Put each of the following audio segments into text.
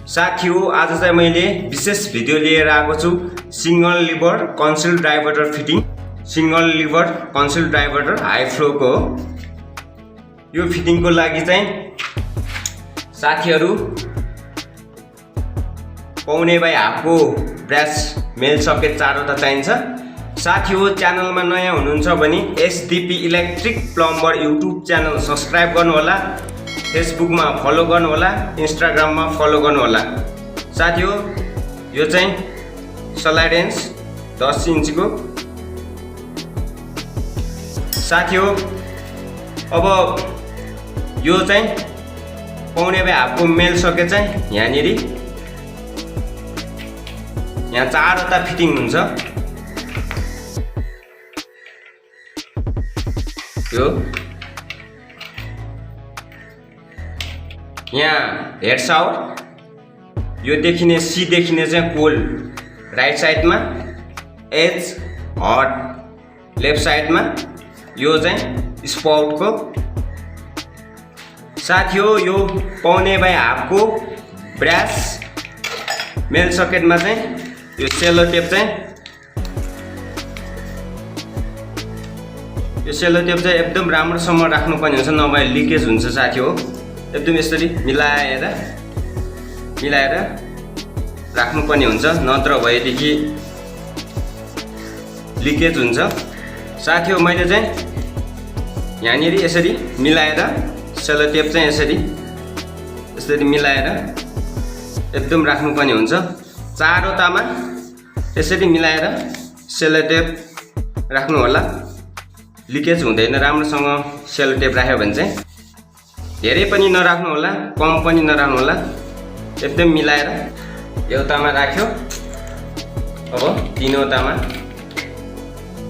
साथीहरु आज चाहिँ मैले विशेष भिडियो लिएर आएको छु single lever concealed diverter fitting. Single lever concealed diverter high flow को यो फिटिङ को लागि चाहिँ साथीहरु पाउने बाई हाफको ब्रास मेल सकेट चारवटा चाहिन्छ। साथीहरु च्यानलमा नयाँ हुनुहुन्छ भने SDP electric plumber YouTube channel subscribe गर्नु होला, फेसबुक में फलो गर्नु होला, इन्स्टाग्राम में फलो गर्नु होला। साथीहरु यो चाहिँ स्लाइडेन्स 10 इंच को। साथीहरु अब यो चाहिँ पाउने बाई हाफको मेल सकेट चाहिँ यहाँ चारवटा फिटिङ हुन्छ। यो यहाँ हेड साउट यो देखिने सी देखिने चाहिँ कोल राइट साइड में, एज हट लेफ्ट साइड में, यो चाहिँ स्पाउट को। साथीहरु यो पाउने बाई हाफको ब्रास मेल सकेट में चाहिँ यो सेलो टेप चाहिँ एकदम राम्रोसँग राख्नुपर्ने हुन्छ, नभए लिकेज हुन्छ। साथीहरु एकदम यसरी मिलाएर राख्नुपर्ने हुन्छ, नत्र भएदेखि लिकेज हुन्छ। साथीहरु मैले चाहिँ यहाँनिर यसरी मिलाएर सेलो टेप चाहिँ यसरी मिलाएर एकदम राख्नुपर्ने हुन्छ। चारवटामा यसरी मिलाएर सेलो टेप राख्नु होला, लिकेज हुँदैन। राम्रोसँग सेलो टेप राख्यो भने चाहिँ धेरै पनि नराख्नु होला, कम पनि नराख्नु होला, एकदम मिलाएर एउटामा राख्यो। अब तीनवटामा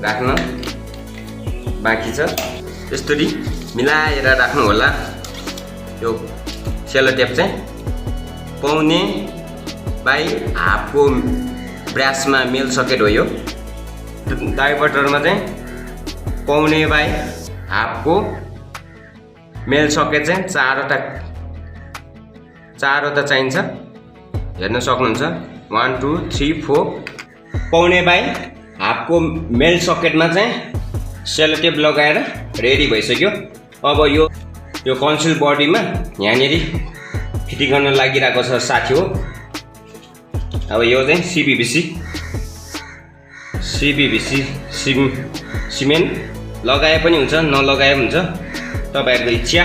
राख्न बाँकी छ, यसरी मिलाएर राख्नु होला। यो सेलो टेप चाहिँ पाउने बाई हाफको ब्रासमा मेल सकेट हो। यो डाइभर्टरमा चाहिँ पाउने बाई हाफको मेल सकेट चाहिँ चारवटा चाहिन्छ। हेर्न सक्नुहुन्छ 1 2 3 4 पाउने बाई हाफको मेल सकेटमा चाहिँ सेलो टेप लगाएर रेडी भइसक्यो। अब यो कन्सिल बडीमा यहाँनिर फिटिङ गर्न लागिरहेको छ साथीहरु। अब यो चाहिँ CPVC सिमेन्ट लगाए पनि हुन्छ, नलगाए पनि हुन्छ, तपाईहरुको इच्छा।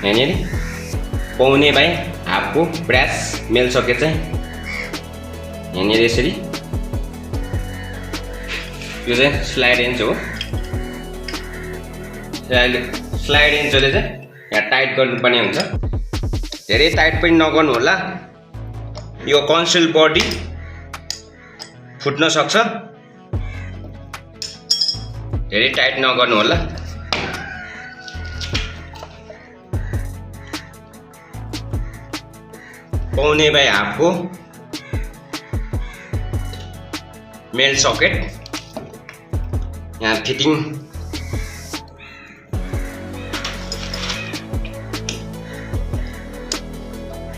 यहाँनिर पाउने बाई हाफको ब्रास मेल सकेट चाहिँ यहाँनिर यसरी यो चाहिँ स्लाइड एन्च हो। स्लाइड एन्चले चाहिँ यहाँ टाइट गर्नुपर्ने हुन्छ, धेरै टाइट पनि नगर्नु होला, यो कन्सिल बडी फुट्न सक्छ। धेरै टाइट नगर्नु होला। पाउने बाई हाफको मेल सकेट यहाँ फिटिङ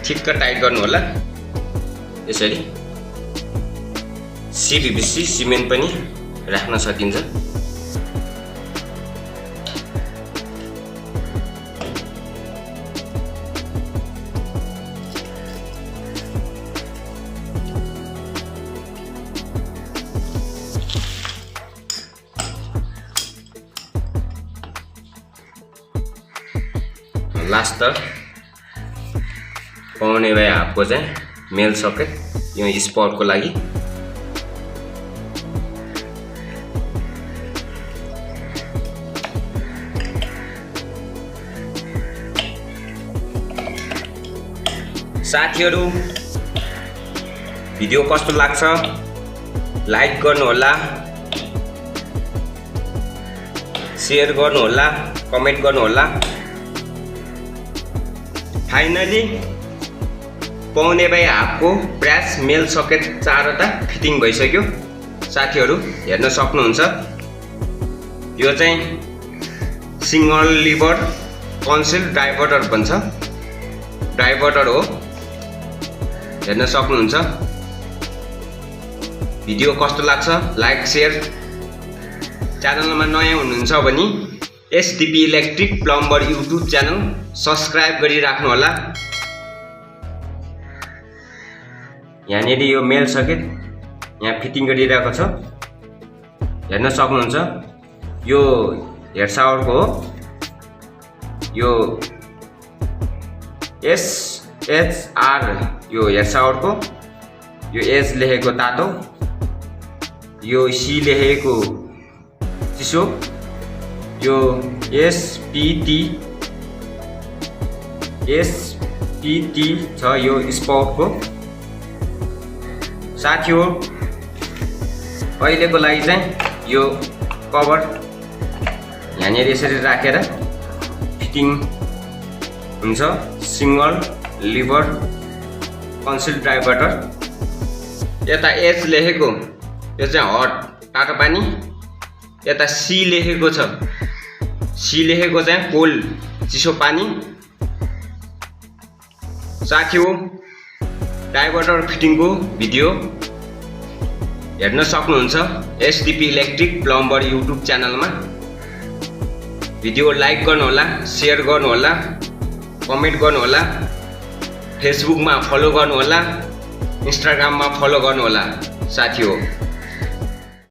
ठिक्क टाइट गर्नु होला। यसरी CPVC सिमेन्ट पनि राख्न सकिन्छ। लास्ट त पाउने बाई हाफको चाहिँ मेल सकेट यो स्पटको लागि। साथीहरु भिडियो कस्तो लाग्छ लाइक गर्नु होला, शेयर गर्नु होला, कमेन्ट गर्नु होला। फाइनली पाउने बाई हाफको ब्रास मेल सकेट चारवटा फिटिङ भइसक्यो। साथीहरु हेर्न सक्नुहुन्छ यो चाहिँ सिंगल लिभर कन्सिल्ड डाइभर्टर भन्छ, डाइभर्टर हो, हेर्न सक्नुहुन्छ। भिडियो कस्तो लाग्छ लाइक शेयर, च्यानलमा नयाँ हुनुहुन्छ भने SDP electric plumber YouTube channel subscribe गरिराख्नु होला। यहाँनिर यो मेल सकेट यहाँ फिटिङ गरिरहेको छ, हेर्न सक्नुहुन्छ। यो हेड सावरको हो, यो SHR यो हेड सावरको, यो एच लेखेको तातो, यो सी लेखेको चिसो, यो SPT छ यो स्पाउटको। साथी हो अहिलेको लागि चाहिँ यो कभर यहाँनिर यसरी राखेर फिटिङ हुन्छ। Single lever concealed diverter. यता एच लेखेको यो चाहिँ हट तातो पानी, यता सी लेखेको छ, सी लेखेको चाहिँ कोल्ड चिसो पानी। साथी हो डाइभर्टर फिटिङको भिडियो हेर्न सक्नुहुन्छ SDP इलेक्ट्रिक प्लम्बर युट्युब च्यानलमा। भिडियो लाइक गर्नुहोला, शेयर गर्नुहोला, कमेन्ट गर्नुहोला, फेसबुकमा फलो गर्नुहोला, इन्स्टाग्राममा फलो गर्नुहोला। साथी हो